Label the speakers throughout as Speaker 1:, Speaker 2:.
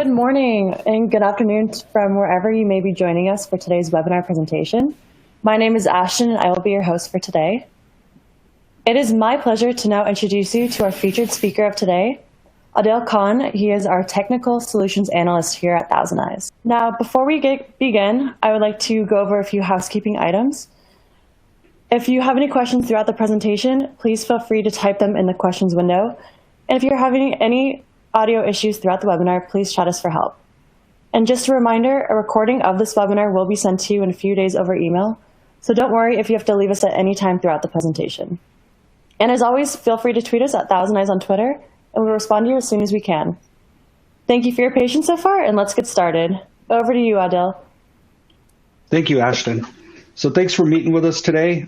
Speaker 1: Good morning and good afternoon from wherever you may be joining us for today's webinar presentation. My name is Ashton and I will be your host for today. It is my pleasure to now introduce you to our featured speaker of today, Adil Khan. He is our Technical Solutions Analyst here at thousandeyes. Now, before we begin, I would like to go over a few housekeeping items. If you have any questions throughout the presentation, please feel free to type them in the questions window. And if you're having any audio issues throughout the webinar, please chat us for help. And just a reminder, a recording of this webinar will be sent to you in a few days over email, so don't worry if you have to leave us at any time throughout the presentation. And as always, feel free to tweet us at thousandeyes on Twitter, and we'll respond to you as soon as we can. Thank you for your patience so far, and let's get started. Over to you, Adil.
Speaker 2: Thank you, Ashton. So thanks for meeting with us today.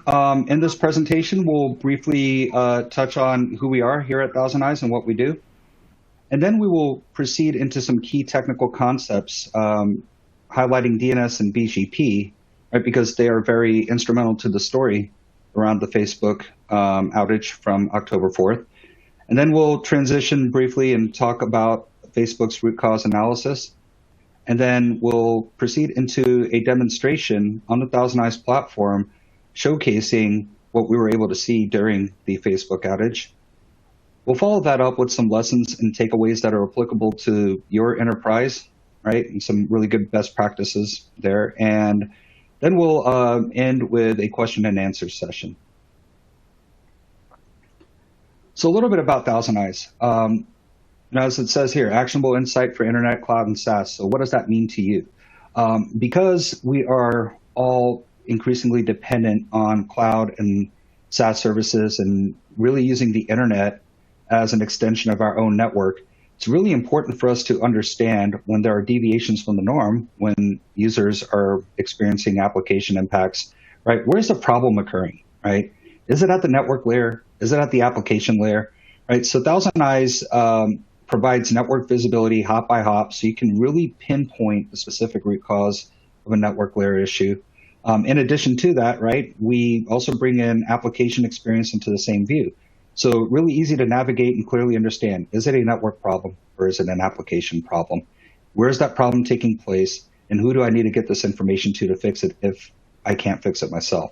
Speaker 2: In this presentation, we'll briefly touch on who we are here at thousandeyes and what we do. And then we will proceed into some key technical concepts, highlighting DNS and BGP, right, because they are very instrumental to the story around the Facebook outage from October 4th. And then we'll transition briefly and talk about Facebook's root cause analysis. And then we'll proceed into a demonstration on the thousandeyes platform showcasing what we were able to see during the Facebook outage. We'll follow that up with some lessons and takeaways that are applicable to your enterprise, right? And some really good best practices there. And then we'll end with a question and answer session. So a little bit about thousandeyes. As it says here, actionable insight for internet, cloud, and SaaS. So what does that mean to you? Because we are all increasingly dependent on cloud and SaaS services and really using the internet as an extension of our own network, it's really important for us to understand when there are deviations from the norm, when users are experiencing application impacts, right? Where's the problem occurring, right? Is it at the network layer? Is it at the application layer, right? So thousandeyes provides network visibility hop by hop, so you can really pinpoint the specific root cause of a network layer issue. In addition to that, right, we also bring in application experience into the same view. So really easy to navigate and clearly understand, is it a network problem or is it an application problem? Where's that problem taking place? And who do I need to get this information to fix it if I can't fix it myself?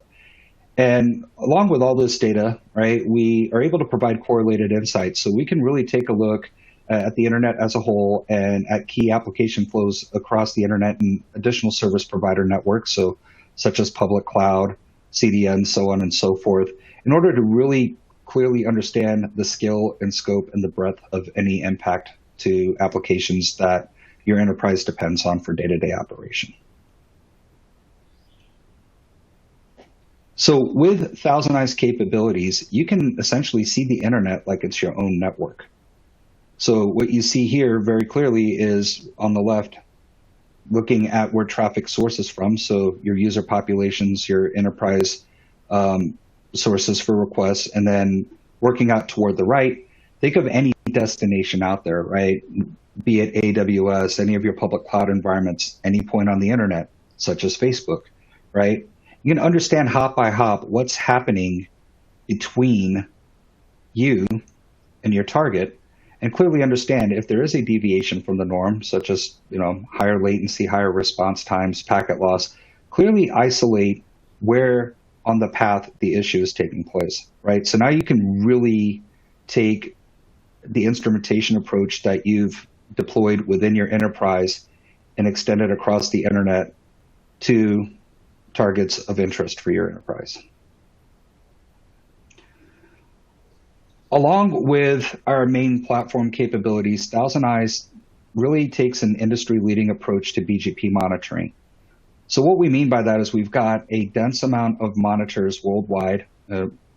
Speaker 2: And along with all this data, right, we are able to provide correlated insights. So we can really take a look at the internet as a whole and at key application flows across the internet and additional service provider networks, so such as public cloud, CDN, so on and so forth, in order to really clearly understand the scale and scope and the breadth of any impact to applications that your enterprise depends on for day-to-day operation. So with thousandeyes capabilities, you can essentially see the internet like it's your own network. So what you see here very clearly is on the left, looking at where traffic sources from. So your user populations, your enterprise sources for requests, and then working out toward the right, think of any destination out there, right? Be it AWS, any of your public cloud environments, any point on the internet, such as Facebook, right? You can understand hop by hop what's happening between you and your target, and clearly understand if there is a deviation from the norm, such as higher latency, higher response times, packet loss, clearly isolate where on the path the issue is taking place, right? So now you can really take the instrumentation approach that you've deployed within your enterprise and extend it across the internet to targets of interest for your enterprise. Along with our main platform capabilities, thousandeyes really takes an industry-leading approach to BGP monitoring. So what we mean by that is we've got a dense amount of monitors worldwide,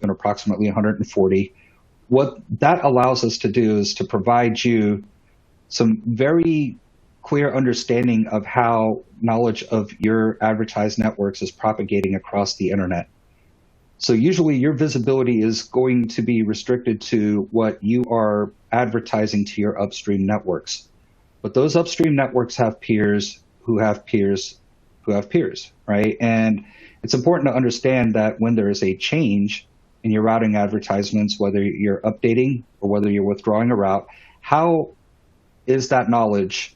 Speaker 2: approximately 140. What that allows us to do is to provide you some very clear understanding of how knowledge of your advertised networks is propagating across the internet. So usually your visibility is going to be restricted to what you are advertising to your upstream networks. But those upstream networks have peers who have peers who have peers, right? And it's important to understand that when there is a change in your routing advertisements, whether you're updating or whether you're withdrawing a route, how is that knowledge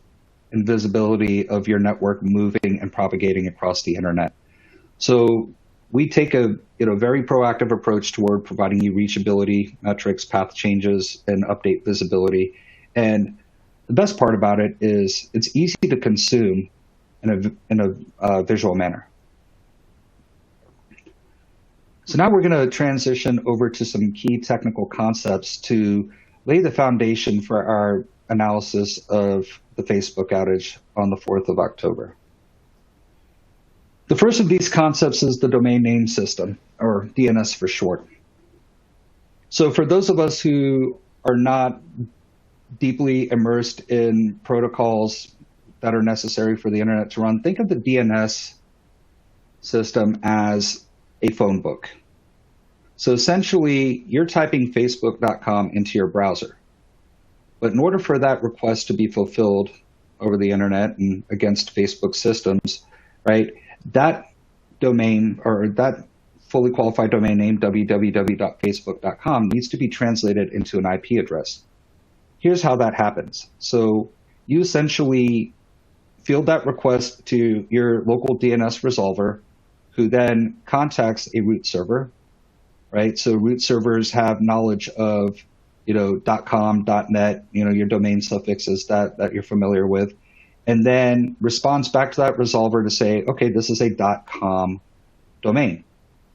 Speaker 2: and visibility of your network moving and propagating across the internet. So we take a very proactive approach toward providing you reachability metrics, path changes, and update visibility. And the best part about it is it's easy to consume in a visual manner. So now we're going to transition over to some key technical concepts to lay the foundation for our analysis of the Facebook outage on the 4th of October. The first of these concepts is the domain name system, or DNS for short. So for those of us who are not deeply immersed in protocols that are necessary for the internet to run, think of the DNS system as a phone book. So essentially, you're typing facebook.com into your browser. But in order for that request to be fulfilled over the internet and against Facebook systems, right, that domain or that fully qualified domain name, www.facebook.com, needs to be translated into an IP address. Here's how that happens. So you essentially field that request to your local DNS resolver, who then contacts a root server, right? So root servers have knowledge of, .com, .net, your domain suffixes that you're familiar with, and then responds back to that resolver to say, okay, this is a .com domain.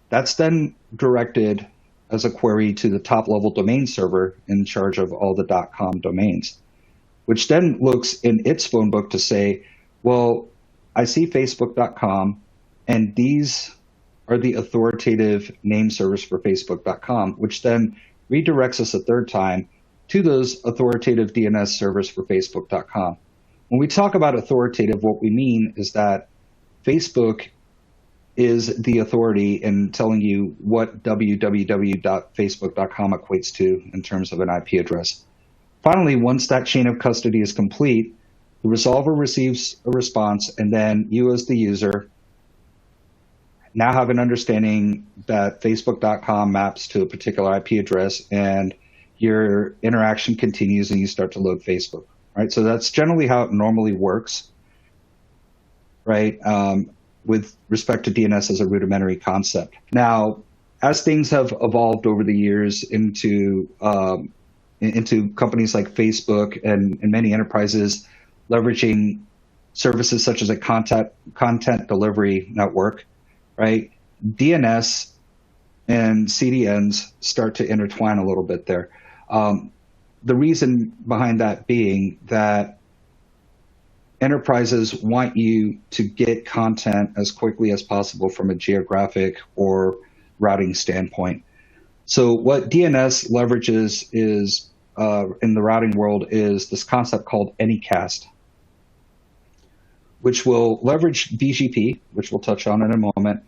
Speaker 2: That's then directed as a query to the top level domain server in charge of all the .com domains, which then looks in its phone book to say, well, I see facebook.com, and these are the authoritative name servers for facebook.com, which then redirects us a third time to those authoritative DNS servers for facebook.com. When we talk about authoritative, what we mean is that Facebook is the authority in telling you what www.facebook.com equates to in terms of an IP address. Finally, once that chain of custody is complete, the resolver receives a response, and then you as the user now have an understanding that facebook.com maps to a particular IP address, and your interaction continues and you start to load Facebook, right? So that's generally how it normally works, right? With respect to DNS as a rudimentary concept. Now, as things have evolved over the years into companies like Facebook and many enterprises leveraging services such as a content delivery network, right? DNS and CDNs start to intertwine a little bit there. The reason behind that being that enterprises want you to get content as quickly as possible from a geographic or routing standpoint. So what DNS leverages is, in the routing world, is this concept called Anycast, which will leverage BGP, which we'll touch on in a moment.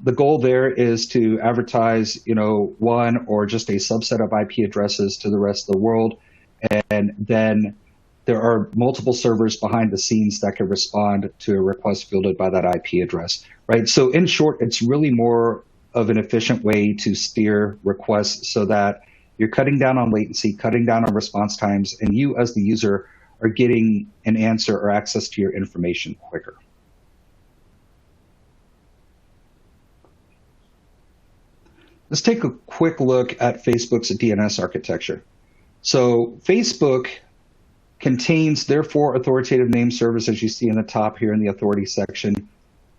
Speaker 2: The goal there is to advertise, one or just a subset of IP addresses to the rest of the world, and then there are multiple servers behind the scenes that can respond to a request fielded by that IP address, right? So in short, it's really more of an efficient way to steer requests so that you're cutting down on latency, cutting down on response times, and you as the user are getting an answer or access to your information quicker. Let's take a quick look at Facebook's DNS architecture. So Facebook contains their 4 authoritative name servers, as you see in the top here in the authority section,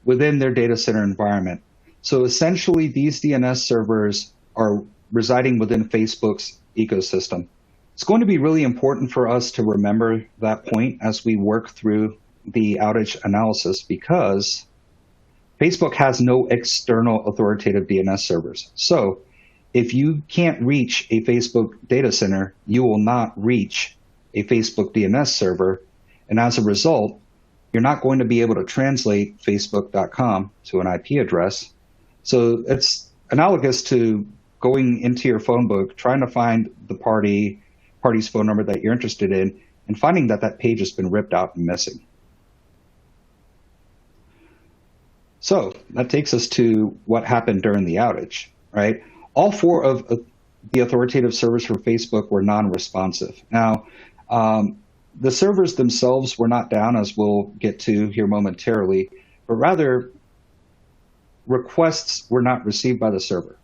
Speaker 2: within their data center environment. So essentially, these DNS servers are residing within Facebook's ecosystem. It's going to be really important for us to remember that point as we work through the outage analysis, because Facebook has no external authoritative DNS servers. So if you can't reach a Facebook data center, you will not reach a Facebook DNS server. And as a result, you're not going to be able to translate facebook.com to an IP address. So it's analogous to going into your phone book, trying to find the party's phone number that you're interested in, and finding that that page has been ripped out and missing. So that takes us to what happened during the outage, right? All 4 of the authoritative servers for Facebook were non-responsive. Now, the servers themselves were not down, as we'll get to here momentarily, but rather requests were not received by the server,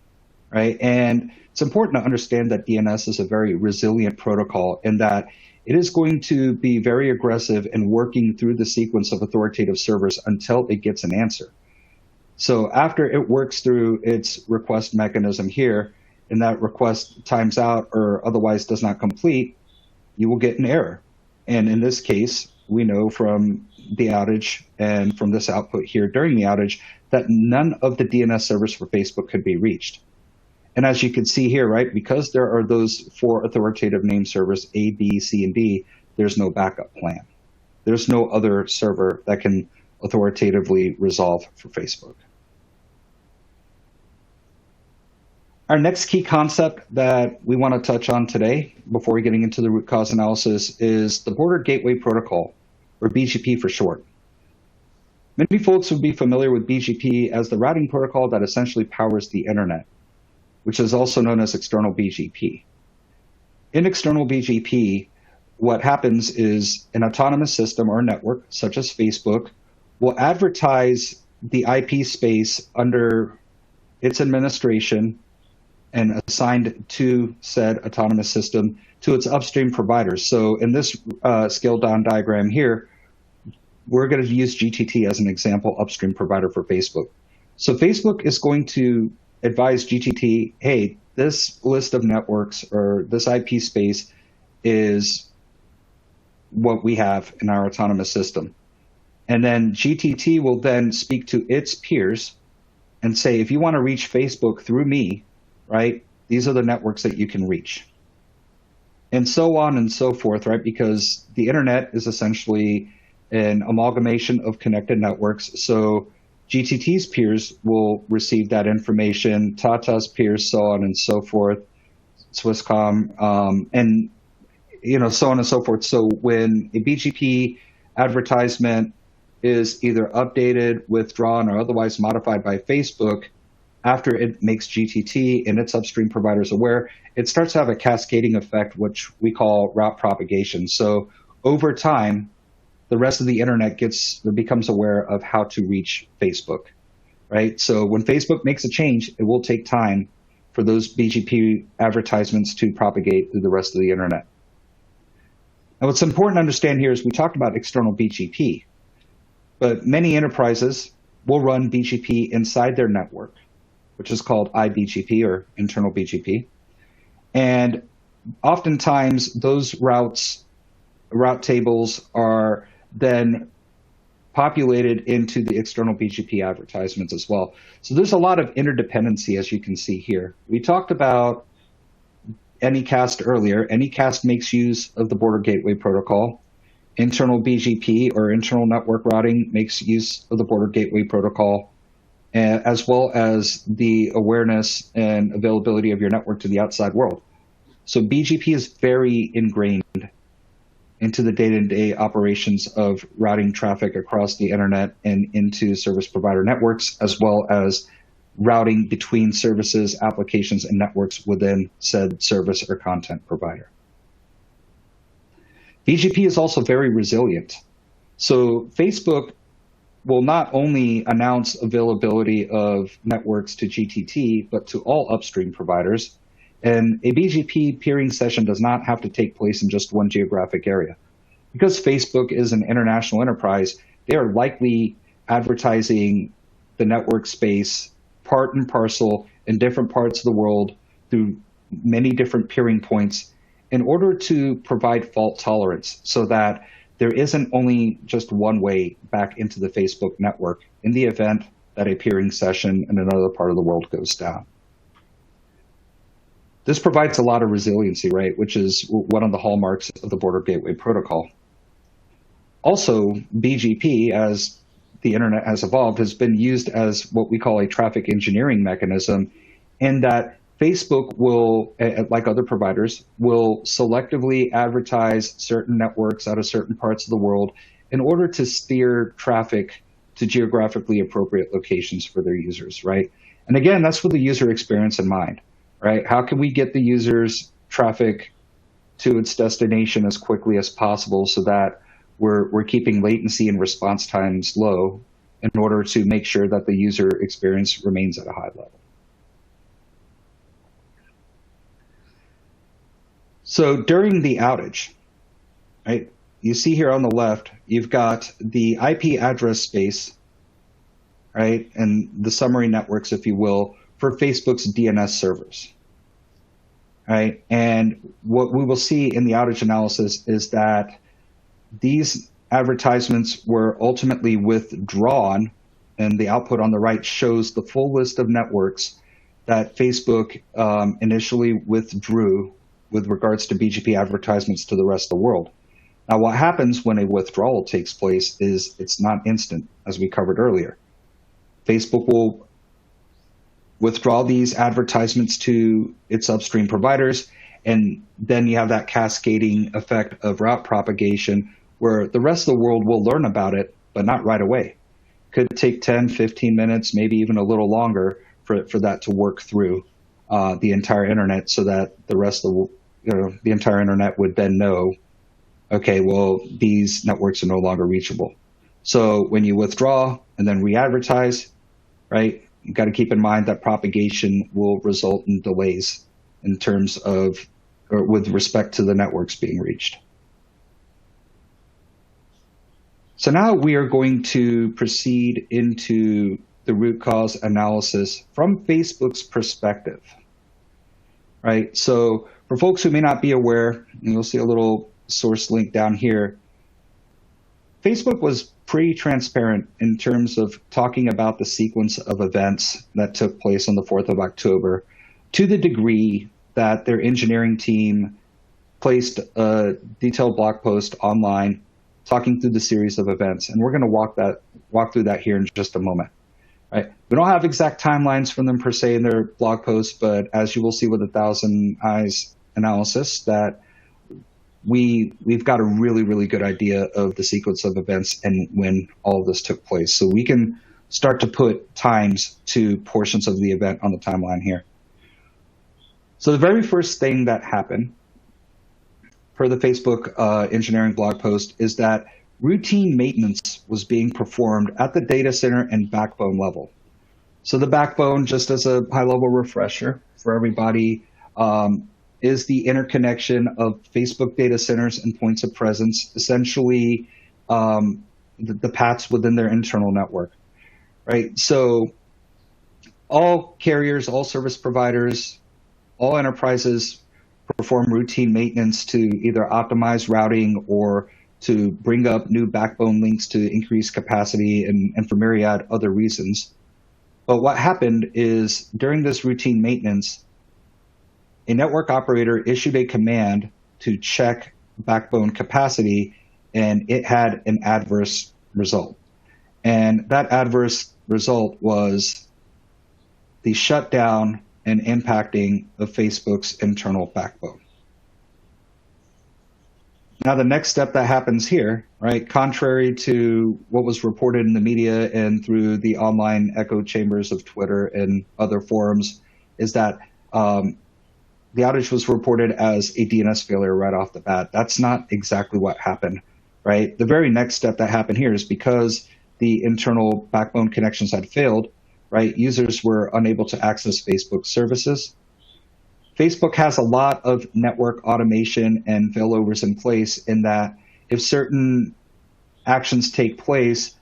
Speaker 2: right? And it's important to understand that DNS is a very resilient protocol in that it is going to be very aggressive in working through the sequence of authoritative servers until it gets an answer. So after it works through its request mechanism here, and that request times out or otherwise does not complete, you will get an error. And in this case, we know from the outage and from this output here during the outage that none of the DNS servers for Facebook could be reached. And as you can see here, right, because there are those 4 authoritative name servers, A, B, C, and D, there's no backup plan. There's no other server that can authoritatively resolve for Facebook. Our next key concept that we want to touch on today, before getting into the root cause analysis, is the Border Gateway Protocol, or BGP for short. Many folks would be familiar with BGP as the routing protocol that essentially powers the internet, which is also known as external BGP. In external BGP, what happens is an autonomous system or network, such as Facebook, will advertise the IP space under its administration and assigned to said autonomous system to its upstream providers. So in this scaled down diagram here, we're going to use GTT as an example upstream provider for Facebook. So Facebook is going to advise GTT, hey, this list of networks or this IP space is what we have in our autonomous system. And then GTT will then speak to its peers and say, if you want to reach Facebook through me, right, these are the networks that you can reach. And so on and so forth, right, because the internet is essentially an amalgamation of connected networks. So GTT's peers will receive that information, Tata's peers, so on and so forth, Swisscom, and so on and so forth. So when a BGP advertisement is either updated, withdrawn, or otherwise modified by Facebook, after it makes GTT and its upstream providers aware, it starts to have a cascading effect, which we call route propagation. So over time, the rest of the internet becomes aware of how to reach Facebook, right? So when Facebook makes a change, it will take time for those BGP advertisements to propagate through the rest of the internet. Now, what's important to understand here is we talked about external BGP, but many enterprises will run BGP inside their network, which is called iBGP or internal BGP. And oftentimes those route tables are then populated into the external BGP advertisements as well. So there's a lot of interdependency, as you can see here. We talked about Anycast earlier. Anycast makes use of the Border Gateway Protocol. Internal BGP or internal network routing makes use of the Border Gateway Protocol, as well as the awareness and availability of your network to the outside world. So BGP is very ingrained into the day-to-day operations of routing traffic across the internet and into service provider networks, as well as routing between services, applications, and networks within said service or content provider. BGP is also very resilient. So Facebook will not only announce availability of networks to GTT, but to all upstream providers. And a BGP peering session does not have to take place in just one geographic area. Because Facebook is an international enterprise, they are likely advertising the network space part and parcel in different parts of the world through many different peering points in order to provide fault tolerance so that there isn't only just one way back into the Facebook network in the event that a peering session in another part of the world goes down. This provides a lot of resiliency, right, which is one of the hallmarks of the Border Gateway Protocol. Also, BGP, as the internet has evolved, has been used as what we call a traffic engineering mechanism, in that Facebook will, like other providers, will selectively advertise certain networks out of certain parts of the world in order to steer traffic to geographically appropriate locations for their users, right? And again, that's with the user experience in mind, right? How can we get the users' traffic to its destination as quickly as possible so that we're keeping latency and response times low in order to make sure that the user experience remains at a high level. So during the outage, right, you see here on the left, you've got the IP address space, right, and the summary networks, if you will, for Facebook's DNS servers, right? And what we will see in the outage analysis is that these advertisements were ultimately withdrawn, and the output on the right shows the full list of networks that Facebook initially withdrew with regards to BGP advertisements to the rest of the world. Now, what happens when a withdrawal takes place is it's not instant, as we covered earlier. Facebook will withdraw these advertisements to its upstream providers, and then you have that cascading effect of route propagation where the rest of the world will learn about it, but not right away. Could take 10, 15 minutes, maybe even a little longer for that to work through the entire internet so that the rest of the entire internet would then know, okay, well, these networks are no longer reachable. So when you withdraw and then re-advertise, right, you've got to keep in mind that propagation will result in delays in terms of, or with respect to the networks being reached. So now we are going to proceed into the root cause analysis from Facebook's perspective, right? So for folks who may not be aware, and you'll see a little source link down here, Facebook was pretty transparent in terms of talking about the sequence of events that took place on the 4th of October, to the degree that their engineering team placed a detailed blog post online talking through the series of events. And we're going to walk through that here in just a moment. Right? We don't have exact timelines from them per se in their blog posts, but as you will see with the Thousand Eyes analysis, that we've got a really, really good idea of the sequence of events and when all of this took place. So we can start to put times to portions of the event on the timeline here. So the very first thing that happened per the Facebook engineering blog post is that routine maintenance was being performed at the data center and backbone level. So the backbone, just as a high-level refresher for everybody, is the interconnection of Facebook data centers and points of presence, essentially the paths within their internal network, right? So all carriers, all service providers, all enterprises perform routine maintenance to either optimize routing or to bring up new backbone links to increase capacity and for myriad other reasons. But what happened is during this routine maintenance, a network operator issued a command to check backbone capacity, and it had an adverse result. And that adverse result was the shutdown and impacting of Facebook's internal backbone. Now, the next step that happens here, right, contrary to what was reported in the media and through the online echo chambers of Twitter and other forums, is that the outage was reported as a DNS failure right off the bat. That's not exactly what happened, right? The very next step that happened here is because the internal backbone connections had failed, right? Users were unable to access Facebook services. Facebook has a lot of network automation and failovers in place in that if certain actions take place,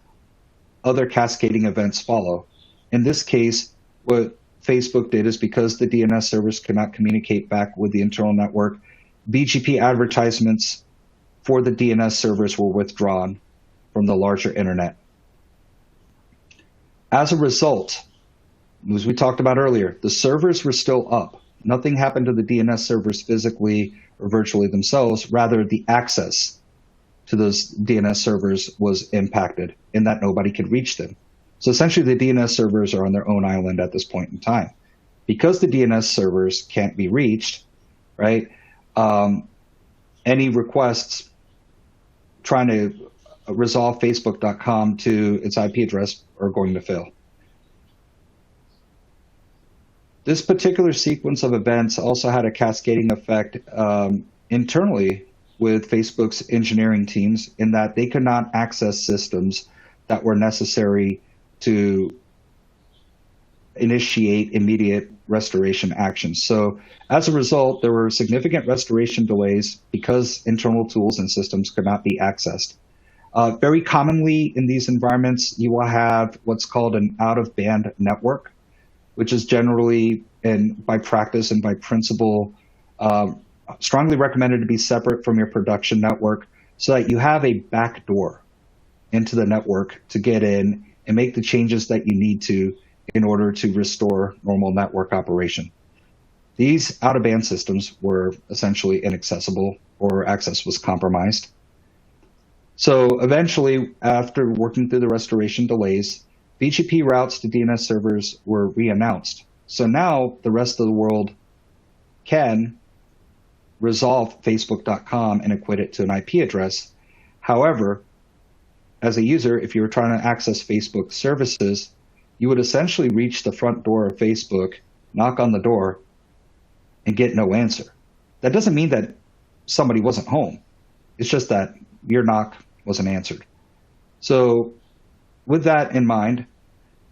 Speaker 2: other cascading events follow. In this case, what Facebook did is because the DNS servers could not communicate back with the internal network, BGP advertisements for the DNS servers were withdrawn from the larger internet. As a result, as we talked about earlier, the servers were still up. Nothing happened to the DNS servers physically or virtually themselves. Rather, the access to those DNS servers was impacted in that nobody could reach them. So essentially, the DNS servers are on their own island at this point in time. Because the DNS servers can't be reached, right, any requests trying to resolve Facebook.com to its IP address are going to fail. This particular sequence of events also had a cascading effect internally with Facebook's engineering teams in that they could not access systems that were necessary to initiate immediate restoration actions. So as a result, there were significant restoration delays because internal tools and systems could not be accessed. Very commonly in these environments, you will have what's called an out-of-band network, which is generally, and by practice and by principle, strongly recommended to be separate from your production network so that you have a back door into the network to get in and make the changes that you need to in order to restore normal network operation. These out-of-band systems were essentially inaccessible or access was compromised. So eventually, after working through the restoration delays, BGP routes to DNS servers were re-announced. So now the rest of the world can resolve Facebook.com and equate it to an IP address. However, as a user, if you were trying to access Facebook services, you would essentially reach the front door of Facebook, knock on the door, and get no answer. That doesn't mean that somebody wasn't home. It's just that your knock wasn't answered. So with that in mind,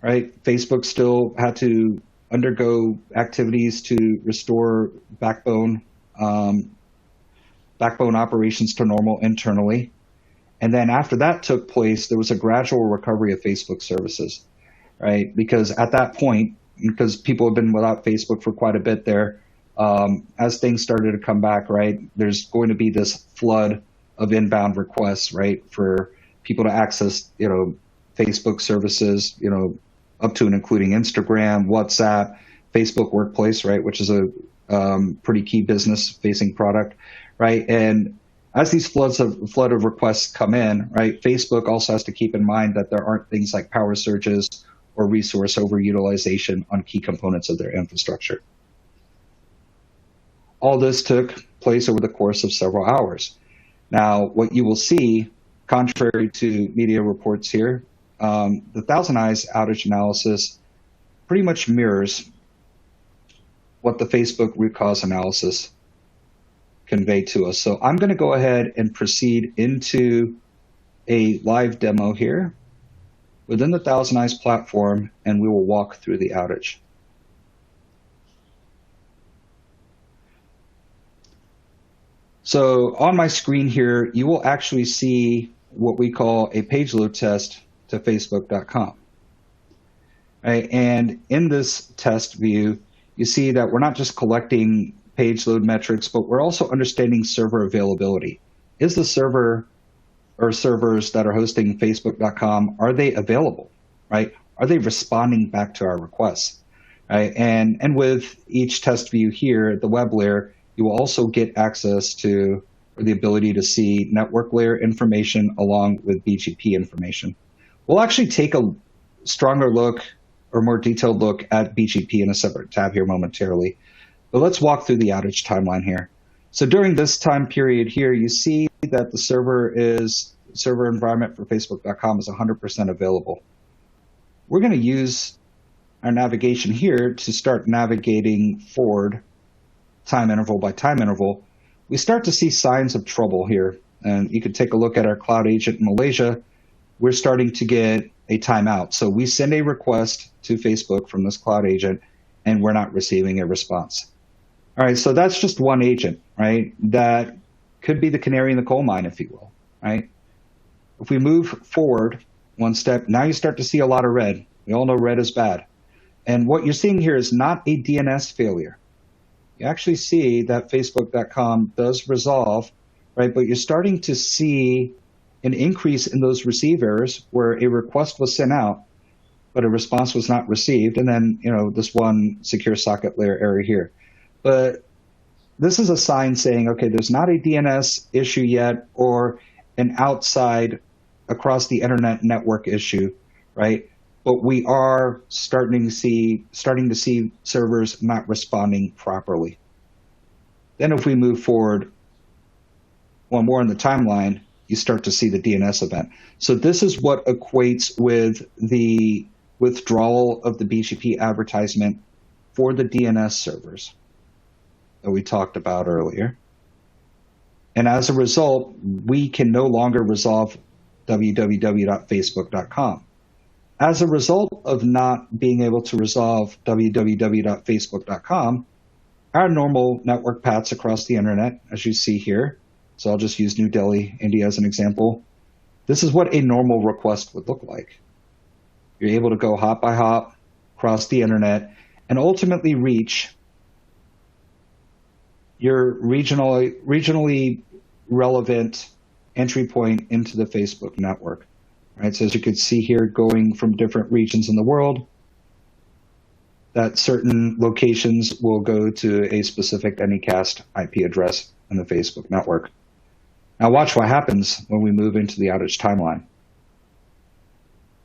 Speaker 2: right, Facebook still had to undergo activities to restore backbone operations to normal internally. And then after that took place, there was a gradual recovery of Facebook services, right? Because at that point, because people have been without Facebook for quite a bit there, as things started to come back, right, there's going to be this flood of inbound requests, right, for people to access, Facebook services, up to and including Instagram, WhatsApp, Facebook Workplace, right, which is a pretty key business-facing product, right? And as these flood of requests come in, right, Facebook also has to keep in mind that there aren't things like power surges or resource overutilization on key components of their infrastructure. All this took place over the course of several hours. Now, what you will see, contrary to media reports here, the thousandeyes outage analysis pretty much mirrors what the Facebook root cause analysis conveyed to us. So I'm going to go ahead and proceed into a live demo here within the thousandeyes platform, and we will walk through the outage. So on my screen here, you will actually see what we call a page load test to Facebook.com. Right? And in this test view, you see that we're not just collecting page load metrics, but we're also understanding server availability. Is the server or servers that are hosting Facebook.com, are they available, right? Are they responding back to our requests, right? And with each test view here, the web layer, you will also get access to or the ability to see network layer information along with BGP information. We'll actually take a stronger look or more detailed look at BGP in a separate tab here momentarily. But let's walk through the outage timeline here. So during this time period here, you see that the server environment for Facebook.com is 100% available. We're going to use our navigation here to start navigating forward time interval by time interval. We start to see signs of trouble here. And you could take a look at our cloud agent in Malaysia. We're starting to get a timeout. So we send a request to Facebook from this cloud agent, and we're not receiving a response. All right, so that's just one agent, right? That could be the canary in the coal mine, if you will, right? If we move forward one step, now you start to see a lot of red. We all know red is bad. And what you're seeing here is not a DNS failure. You actually see that Facebook.com does resolve, right? But you're starting to see an increase in those receive errors where a request was sent out, but a response was not received. And then, this one secure socket layer error here. But this is a sign saying, okay, there's not a DNS issue yet or an outside across the internet network issue, right? But we are starting to see servers not responding properly. Then if we move forward one more in the timeline, you start to see the DNS event. So this is what equates with the withdrawal of the BGP advertisement for the DNS servers that we talked about earlier. And as a result, we can no longer resolve www.facebook.com. As a result of not being able to resolve www.facebook.com, our normal network paths across the internet, as you see here, so I'll just use New Delhi, India as an example. This is what a normal request would look like. You're able to go hop by hop across the internet and ultimately reach your regionally relevant entry point into the Facebook network. Right? So as you can see here, going from different regions in the world, that certain locations will go to a specific Anycast IP address in the Facebook network. Now watch what happens when we move into the outage timeline.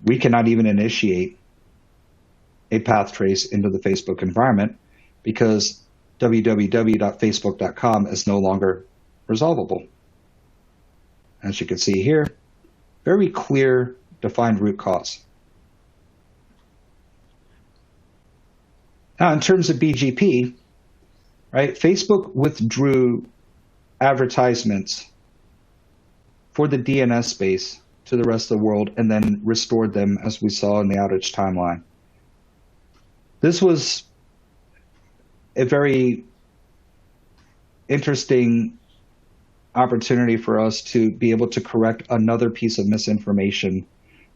Speaker 2: We cannot even initiate a path trace into the Facebook environment because www.facebook.com is no longer resolvable. As you can see here, very clear, defined root cause. Now, in terms of BGP, right, Facebook withdrew advertisements for the DNS space to the rest of the world and then restored them as we saw in the outage timeline. This was a very interesting opportunity for us to be able to correct another piece of misinformation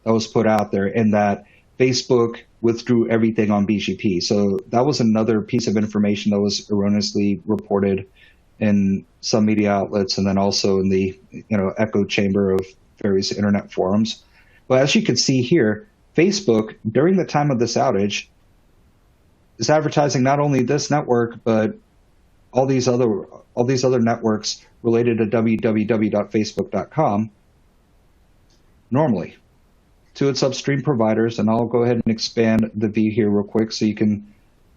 Speaker 2: that was put out there, in that Facebook withdrew everything on BGP. So that was another piece of information that was erroneously reported in some media outlets and then also in the echo chamber of various internet forums. But as you can see here, Facebook, during the time of this outage, is advertising not only this network, but all these other networks related to www.facebook.com normally to its upstream providers. And I'll go ahead and expand the view here real quick so you can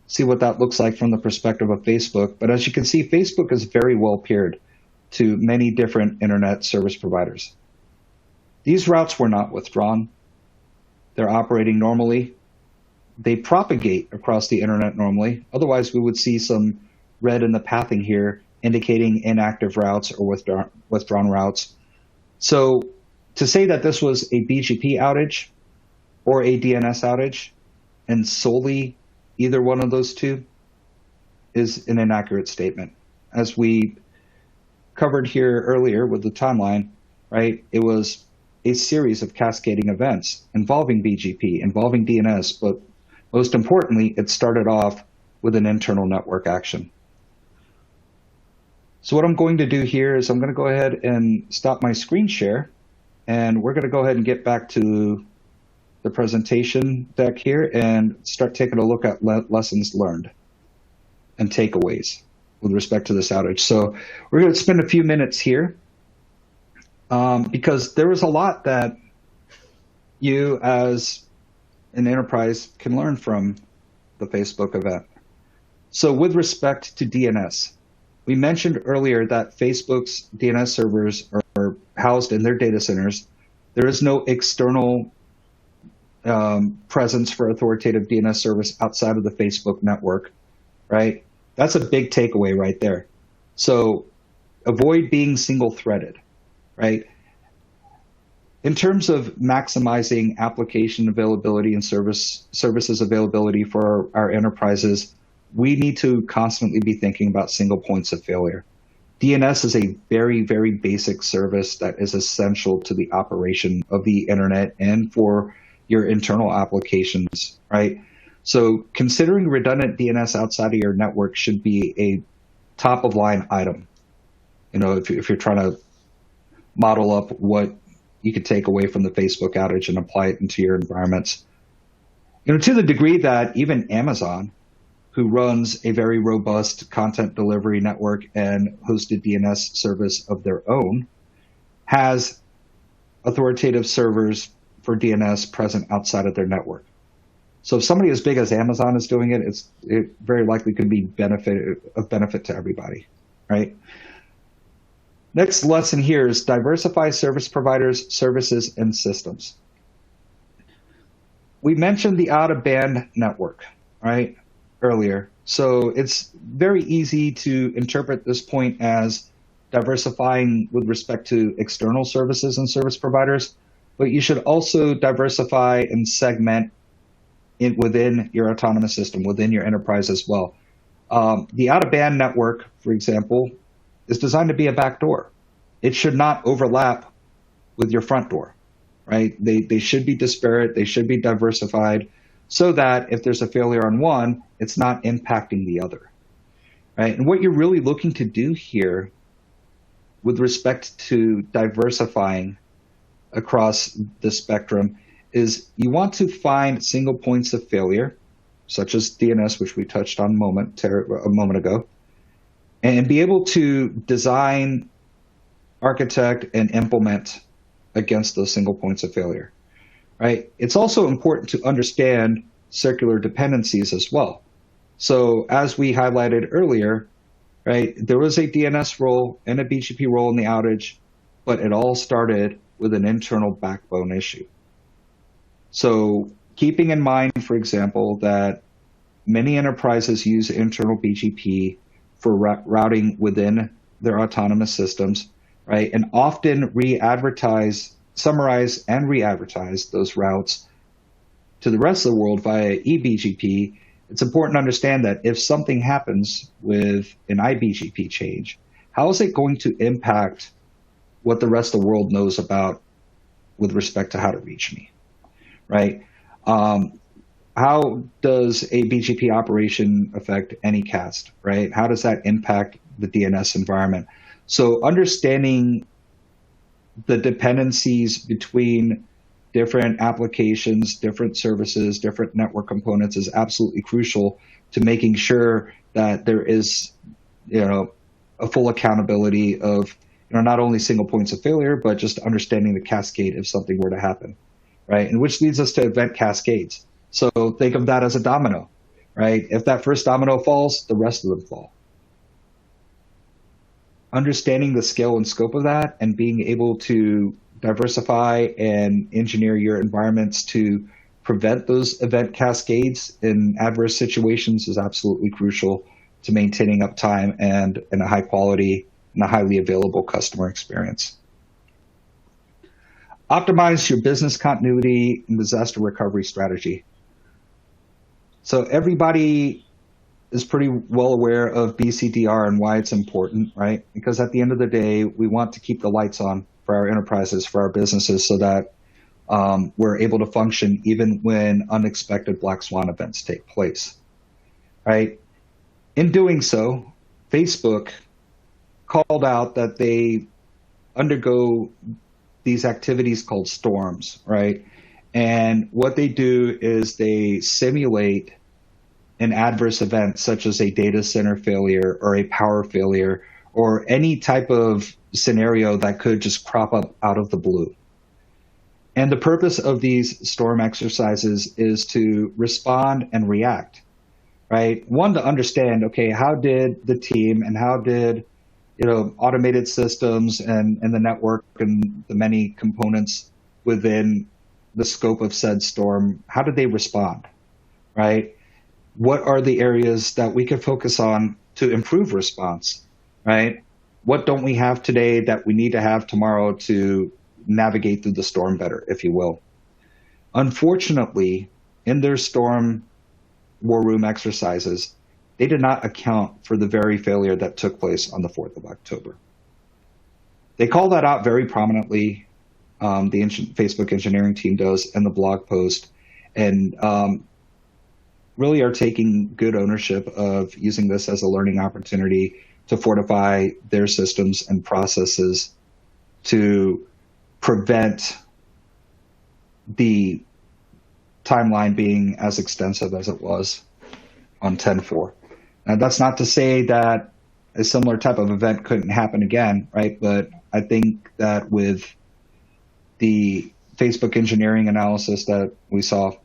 Speaker 2: see what that looks like from the perspective of Facebook. But as you can see, Facebook is very well paired to many different internet service providers. These routes were not withdrawn. They're operating normally. They propagate across the internet normally. Otherwise, we would see some red in the pathing here indicating inactive routes or withdrawn routes. So to say that this was a BGP outage or a DNS outage, and solely either one of those two, is an inaccurate statement. As we covered here earlier with the timeline, right, it was a series of cascading events involving BGP, involving DNS, but most importantly, it started off with an internal network action. So what I'm going to do here is I'm going to go ahead and stop my screen share, and we're going to go ahead and get back to the presentation deck here and start taking a look at lessons learned and takeaways with respect to this outage. So we're going to spend a few minutes here because there is a lot that you as an enterprise can learn from the Facebook event. So with respect to DNS, we mentioned earlier that Facebook's DNS servers are housed in their data centers. There is no external presence for authoritative DNS service outside of the Facebook network, right? That's a big takeaway right there. So avoid being single-threaded, right? In terms of maximizing application availability and services availability for our enterprises, we need to constantly be thinking about single points of failure. DNS is a very, very basic service that is essential to the operation of the internet and for your internal applications, right? So considering redundant DNS outside of your network should be a top of line item. If you're trying to model up what you could take away from the Facebook outage and apply it into your environments. To the degree that even Amazon, who runs a very robust content delivery network and hosted DNS service of their own, has authoritative servers for DNS present outside of their network. So if somebody as big as Amazon is doing it, it very likely could be of benefit to everybody, right? Next lesson here is diversify service providers, services, and systems. We mentioned the out-of-band network, right, earlier. So it's very easy to interpret this point as diversifying with respect to external services and service providers, but you should also diversify and segment it within your autonomous system, within your enterprise as well. The out-of-band network, for example, is designed to be a backdoor. It should not overlap with your front door, right? They should be disparate, they should be diversified, so that if there's a failure on one, it's not impacting the other, right? And what you're really looking to do here with respect to diversifying across the spectrum is you want to find single points of failure, such as DNS, which we touched on a moment ago, and be able to design, architect, and implement against those single points of failure, right? It's also important to understand circular dependencies as well. So as we highlighted earlier, right, there was a DNS role and a BGP role in the outage, but it all started with an internal backbone issue. So keeping in mind, for example, that many enterprises use internal BGP for routing within their autonomous systems, right? And often summarize and re-advertise those routes to the rest of the world via eBGP. It's important to understand that if something happens with an iBGP change, how is it going to impact what the rest of the world knows about with respect to how to reach me, right? How does a BGP operation affect Anycast, right? How does that impact the DNS environment? So understanding the dependencies between different applications, different services, different network components is absolutely crucial to making sure that there is, a full accountability of, not only single points of failure, but just understanding the cascade if something were to happen, right? And which leads us to event cascades. So think of that as a domino, right? If that first domino falls, the rest of them fall. Understanding the scale and scope of that and being able to diversify and engineer your environments to prevent those event cascades in adverse situations is absolutely crucial to maintaining uptime and a high quality and a highly available customer experience. Optimize your business continuity and disaster recovery strategy. So everybody is pretty well aware of BCDR and why it's important, right? Because at the end of the day, we want to keep the lights on for our enterprises, for our businesses, so that we're able to function even when unexpected black swan events take place, right? In doing so, Facebook called out that they undergo these activities called storms, right? And what they do is they simulate an adverse event such as a data center failure or a power failure or any type of scenario that could just crop up out of the blue. And the purpose of these storm exercises is to respond and react, right? One, to understand, okay, how did the team and how did automated systems and the network and the many components within the scope of said storm, how did they respond, right? What are the areas that we could focus on to improve response, right? What don't we have today that we need to have tomorrow to navigate through the storm better, if you will? Unfortunately, in their storm war room exercises, they did not account for the very failure that took place on the 4th of October. They call that out very prominently, the Facebook engineering team does, in the blog post, and really are taking good ownership of using this as a learning opportunity to fortify their systems and processes to prevent the timeline being as extensive as it was on 10/4. Now, that's not to say that a similar type of event couldn't happen again, right? But I think that with the Facebook engineering analysis that we saw, I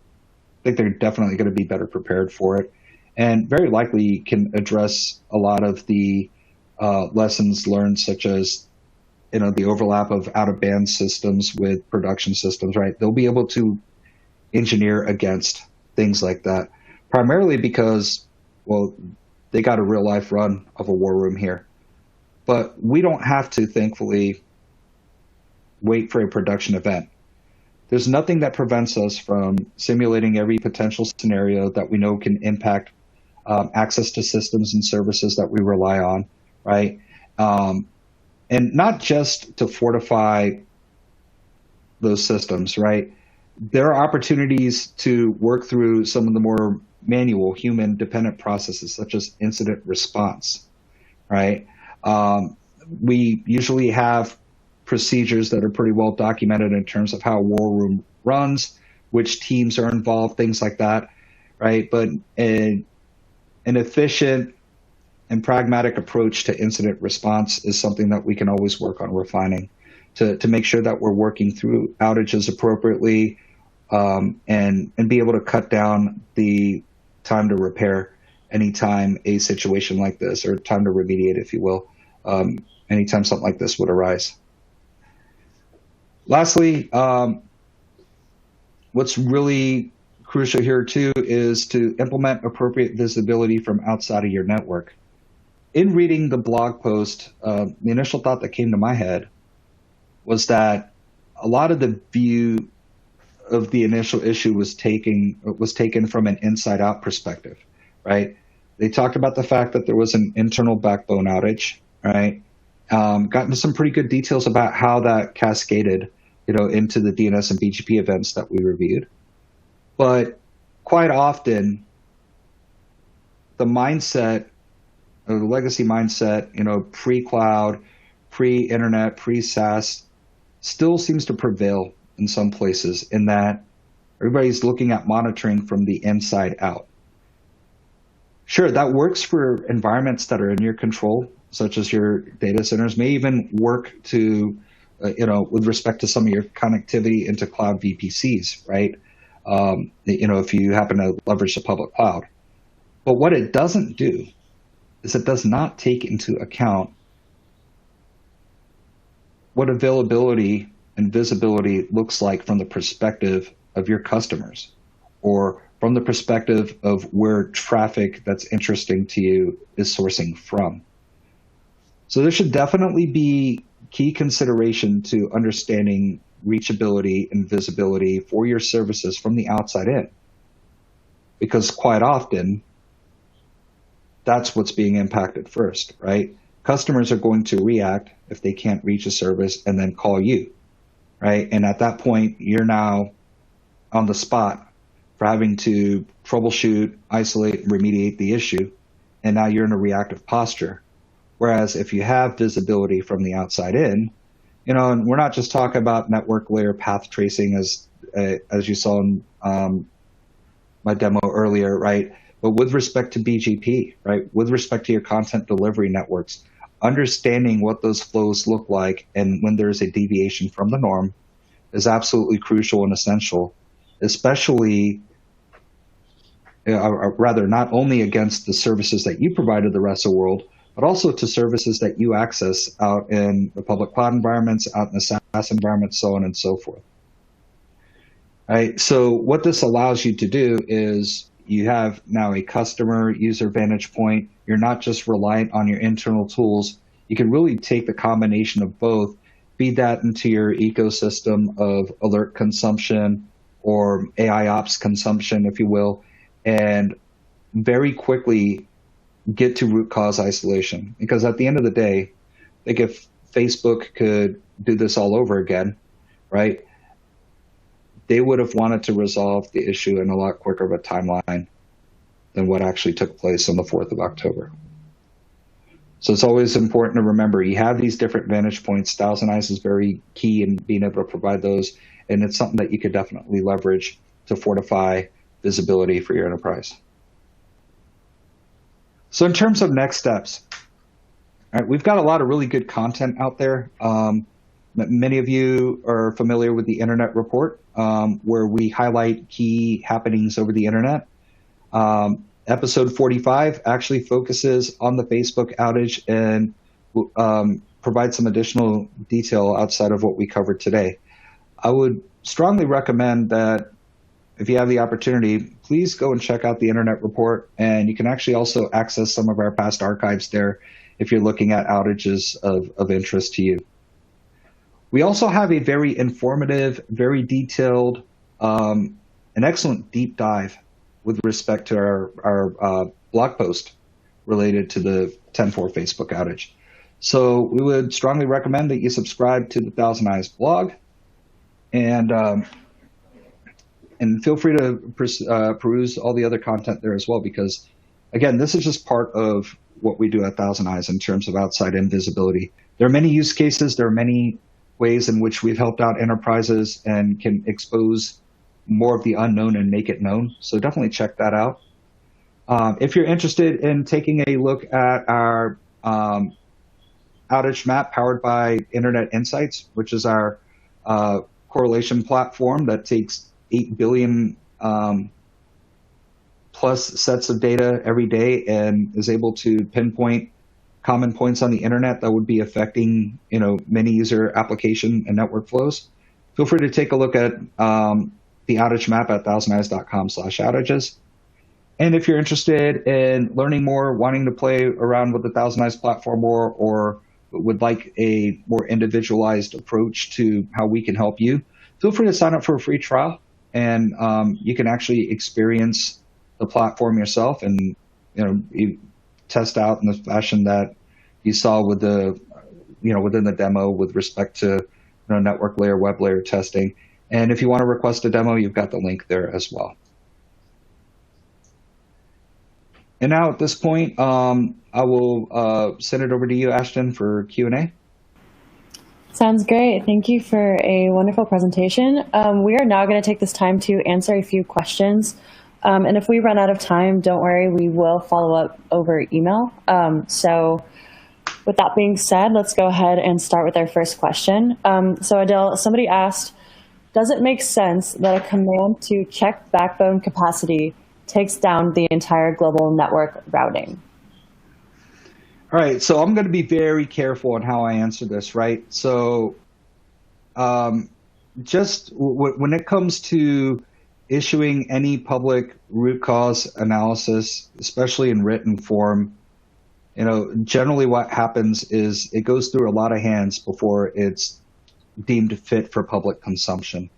Speaker 2: think they're definitely going to be better prepared for it, and very likely can address a lot of the lessons learned, such as the overlap of out-of-band systems with production systems, right? They'll be able to engineer against things like that, primarily because, well, they got a real-life run of a war room here. But we don't have to, thankfully, wait for a production event. There's nothing that prevents us from simulating every potential scenario that we know can impact access to systems and services that we rely on, right? And not just to fortify those systems, right? There are opportunities to work through some of the more manual, human-dependent processes, such as incident response, right? We usually have procedures that are pretty well documented in terms of how a war room runs, which teams are involved, things like that, right? But an efficient and pragmatic approach to incident response is something that we can always work on refining to make sure that we're working through outages appropriately, and be able to cut down the time to repair anytime a situation like this, or time to remediate, if you will, anytime something like this would arise. Lastly, what's really crucial here too is to implement appropriate visibility from outside of your network. In reading the blog post, the initial thought that came to my head was that a lot of the view of the initial issue was taken from an inside-out perspective, right? They talked about the fact that there was an internal backbone outage, right? Got into some pretty good details about how that cascaded, into the DNS and BGP events that we reviewed. But quite often, the mindset, or the legacy mindset, pre-cloud, pre-internet, pre-SaaS, still seems to prevail in some places, in that everybody's looking at monitoring from the inside out. Sure, that works for environments that are in your control, such as your data centers, may even work to, with respect to some of your connectivity into cloud VPCs, right? If you happen to leverage the public cloud. But what it doesn't do is it does not take into account what availability and visibility looks like from the perspective of your customers, or from the perspective of where traffic that's interesting to you is sourcing from. So there should definitely be key consideration to understanding reachability and visibility for your services from the outside in, because quite often that's what's being impacted first, right? Customers are going to react if they can't reach a service and then call you, right? And at that point, you're now on the spot for having to troubleshoot, isolate, remediate the issue, and now you're in a reactive posture. Whereas if you have visibility from the outside in, and we're not just talking about network layer path tracing as you saw in my demo earlier, right? But with respect to BGP, right? With respect to your content delivery networks, understanding what those flows look like and when there's a deviation from the norm is absolutely crucial and essential, especially, rather, not only against the services that you provide to the rest of the world, but also to services that you access out in the public cloud environments, out in the SaaS environments, so on and so forth. Right? So what this allows you to do is you have now a customer user vantage point. You're not just reliant on your internal tools. You can really take the combination of both, feed that into your ecosystem of alert consumption or AI ops consumption, if you will, and very quickly get to root cause isolation. Because at the end of the day, I think if Facebook could do this all over again, right, they would have wanted to resolve the issue in a lot quicker of a timeline than what actually took place on the 4th of October. So it's always important to remember you have these different vantage points. ThousandEyes is very key in being able to provide those, and it's something that you could definitely leverage to fortify visibility for your enterprise. So in terms of next steps, all right, we've got a lot of really good content out there. Many of you are familiar with the Internet Report, where we highlight key happenings over the Internet. Episode 45 actually focuses on the Facebook outage and provides some additional detail outside of what we covered today. I would strongly recommend that if you have the opportunity, please go and check out the Internet Report, and you can actually also access some of our past archives there if you're looking at outages of interest to you. We also have a very informative, very detailed, an excellent deep dive with respect to our blog post related to the 10.4 Facebook outage. So we would strongly recommend that you subscribe to the Thousand Eyes blog, and feel free to peruse all the other content there as well, because, again, this is just part of what we do at Thousand Eyes in terms of outside-in visibility. There are many use cases. There are many ways in which we've helped out enterprises and can expose more of the unknown and make it known. So definitely check that out. If you're interested in taking a look at our outage map powered by Internet Insights, which is our correlation platform that takes 8 billion plus sets of data every day and is able to pinpoint common points on the internet that would be affecting, many user application and network flows, feel free to take a look at the outage map at thousandeyes.com/outages. And if you're interested in learning more, wanting to play around with the Thousand Eyes platform more, or would like a more individualized approach to how we can help you, feel free to sign up for a free trial, and you can actually experience the platform yourself and you test out in the fashion that you saw with the within the demo with respect to network layer, web layer testing. And if you want to request a demo, you've got the link there as well. And now at this point, I will send it over to you, Ashton, for Q&A.
Speaker 1: Sounds great. Thank you for a wonderful presentation. We are now going to take this time to answer a few questions. And if we run out of time, don't worry, we will follow up over email. So with that being said, let's go ahead and start with our first question. So Adele, somebody asked, does it make sense that a command to check backbone capacity takes down the entire global network routing?
Speaker 2: All right, so I'm going to be very careful on how I answer this, right? So just when it comes to issuing any public root cause analysis, especially in written form, generally what happens is it goes through a lot of hands before it's deemed fit for public consumption.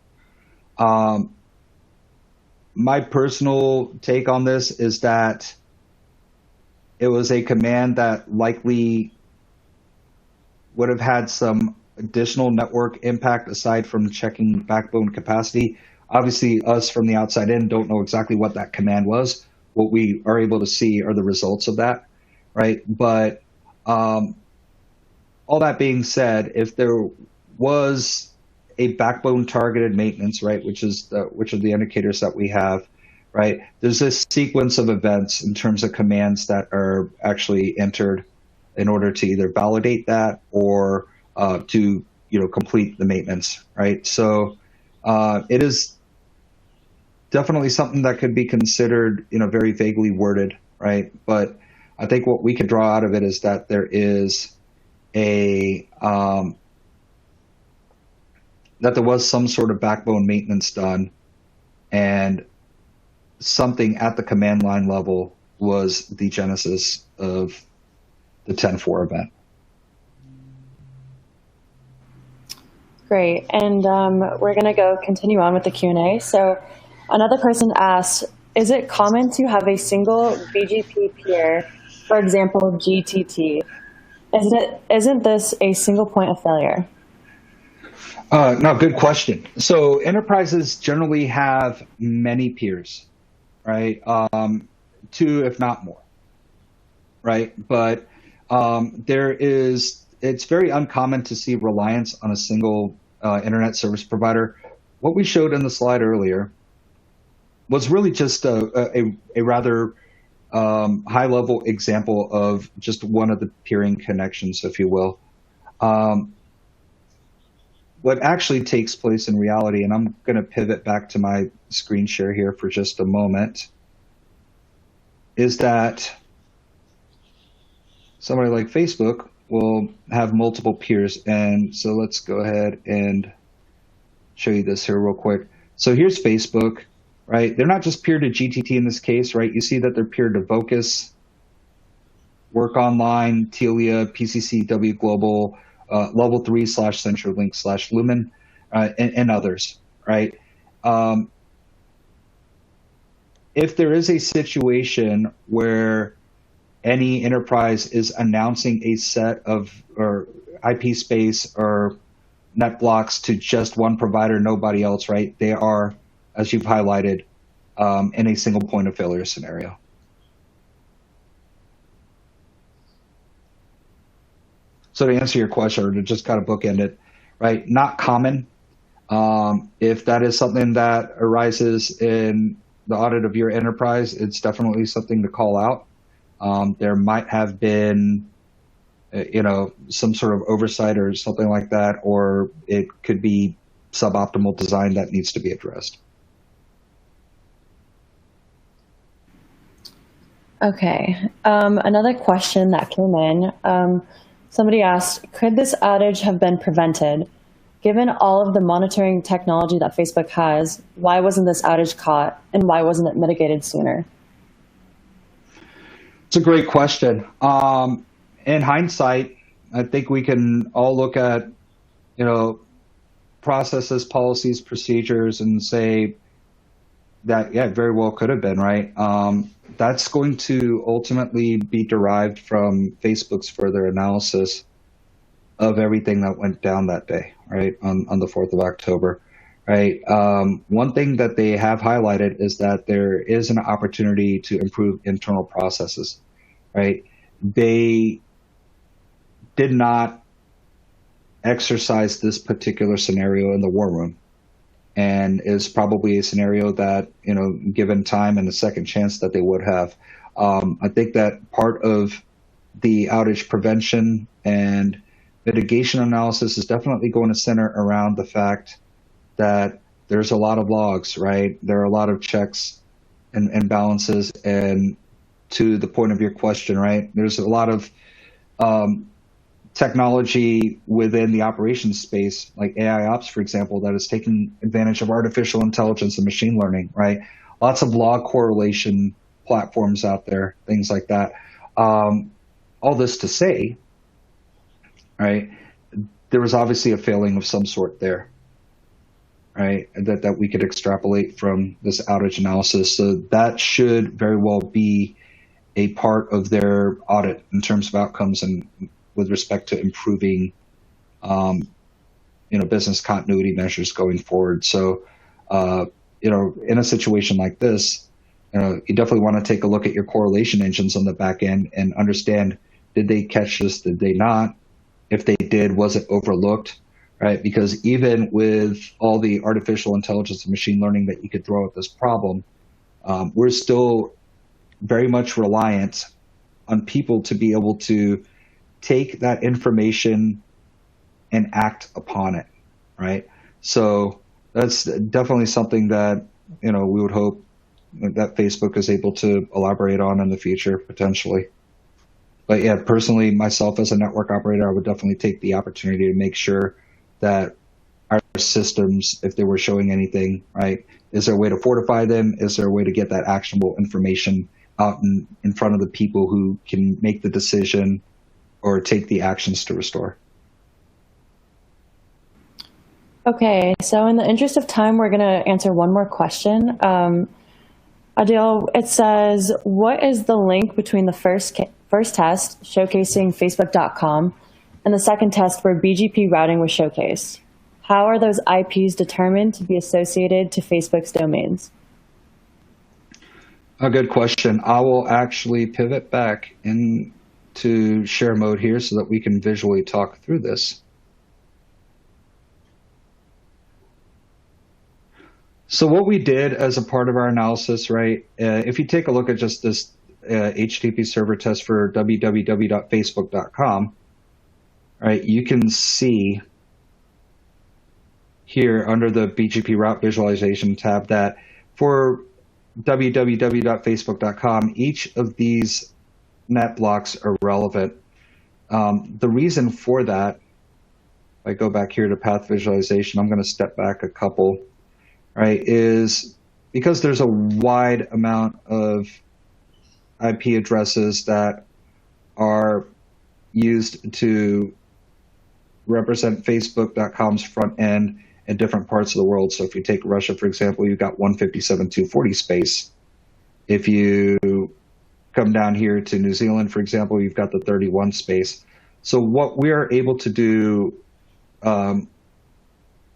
Speaker 2: My personal take on this is that it was a command that likely would have had some additional network impact aside from checking backbone capacity. Obviously, us from the outside in don't know exactly what that command was. What we are able to see are the results of that, right? But all that being said, if there was a backbone targeted maintenance, right, which are the indicators that we have, right? There's this sequence of events in terms of commands that are actually entered in order to either validate that or to complete the maintenance, right? So it is definitely something that could be considered very vaguely worded, right? But I think what we could draw out of it is that there is that there was some sort of backbone maintenance done, and something at the command line level was the genesis of the 10.4 event.
Speaker 1: Great, and we're going to continue on with the Q&A. So another person asked, is it common to have a single BGP peer, for example, GTT? Isn't this a single point of failure?
Speaker 2: No, good question. So enterprises generally have many peers, right? Two, if not more, right? But it's very uncommon to see reliance on a single internet service provider. What we showed in the slide earlier was really just a rather high-level example of just one of the peering connections, if you will. What actually takes place in reality, and I'm going to pivot back to my screen share here for just a moment, is that somebody like Facebook will have multiple peers. And so let's go ahead and show you this here real quick. So here's Facebook, right? They're not just peer to GTT in this case, right? You see that they're peer to Vocus, Work Online, Telia, PCCW Global, Level 3/CenturyLink/Lumen, and others, right? If there is a situation where any enterprise is announcing a set of or IP space or net blocks to just one provider, nobody else, right? They are, as you've highlighted, in a single point of failure scenario. So to answer your question, or to just kind of bookend it, right? Not common. If that is something that arises in the audit of your enterprise, it's definitely something to call out. There might have been, some sort of oversight or something like that, or it could be suboptimal design that needs to be addressed.
Speaker 1: Okay. Another question that came in. Somebody asked, could this outage have been prevented? Given all of the monitoring technology that Facebook has, why wasn't this outage caught, and why wasn't it mitigated sooner?
Speaker 2: It's a great question. In hindsight, I think we can all look at, processes, policies, procedures, and say that, yeah, very well could have been, right? That's going to ultimately be derived from Facebook's further analysis of everything that went down that day, right, on the 4th of October, right? One thing that they have highlighted is that there is an opportunity to improve internal processes, right? They did not exercise this particular scenario in the war room, and is probably a scenario that, given time and a second chance, that they would have. I think that part of the outage prevention and mitigation analysis is definitely going to center around the fact that there's a lot of logs, right? There are a lot of checks and balances. And to the point of your question, right, there's a lot of technology within the operations space, like AI ops, for example, that is taking advantage of artificial intelligence and machine learning, right? Lots of log correlation platforms out there, things like that. All this to say, right, there was obviously a failing of some sort there, right, that we could extrapolate from this outage analysis. So that should very well be a part of their audit in terms of outcomes and with respect to improving, business continuity measures going forward. So, in a situation like this, you definitely want to take a look at your correlation engines on the back end and understand, did they catch this? Did they not? If they did, was it overlooked? Right? Because even with all the artificial intelligence and machine learning that you could throw at this problem, we're still very much reliant on people to be able to take that information and act upon it, right? So that's definitely something that, we would hope that Facebook is able to elaborate on in the future, potentially. But yeah, personally, myself as a network operator, I would definitely take the opportunity to make sure that our systems, if they were showing anything, right, is there a way to fortify them? Is there a way to get that actionable information out in front of the people who can make the decision or take the actions to restore?
Speaker 1: Okay, so in the interest of time, we're going to answer one more question. Adil, it says, what is the link between the first test showcasing Facebook.com and the second test where BGP routing was showcased? How are those IPs determined to be associated to Facebook's domains?
Speaker 2: A good question. I will actually pivot back into share mode here so that we can visually talk through this. So what we did as a part of our analysis, right, if you take a look at just this HTTP server test for www.facebook.com, right, you can see here under the BGP route visualization tab that for www.facebook.com, each of these net blocks are relevant. The reason for that, if I go back here to path visualization, I'm going to step back a couple, right, is because there's a wide amount of IP addresses that are used to represent Facebook.com's front end in different parts of the world. So if you take Russia, for example, you've got 157.240 space. If you come down here to New Zealand, for example, you've got the 31 space. So what we are able to do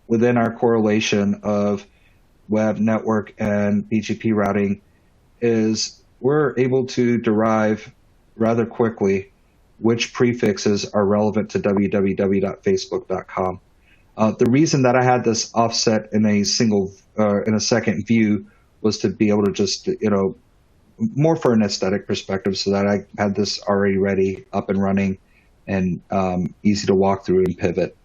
Speaker 2: within our correlation of web, network, and BGP routing is we're able to derive rather quickly which prefixes are relevant to www.facebook.com. The reason that I had this offset in a second view was to be able to just, more for an aesthetic perspective, so that I had this already ready, up and running, and easy to walk through and pivot.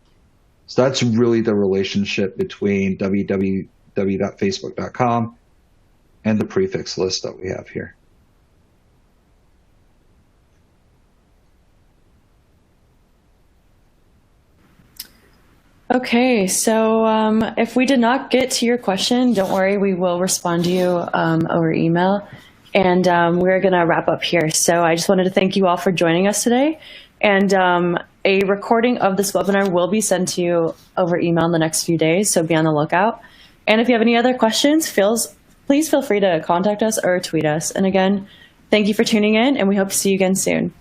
Speaker 2: So that's really the relationship between www.facebook.com and the prefix list that we have here.
Speaker 1: Okay, so if we did not get to your question, don't worry, we will respond to you over email. And we're going to wrap up here. So I just wanted to thank you all for joining us today. And a recording of this webinar will be sent to you over email in the next few days, so be on the lookout. And if you have any other questions, please feel free to contact us or tweet us. And again, thank you for tuning in, and we hope to see you again soon.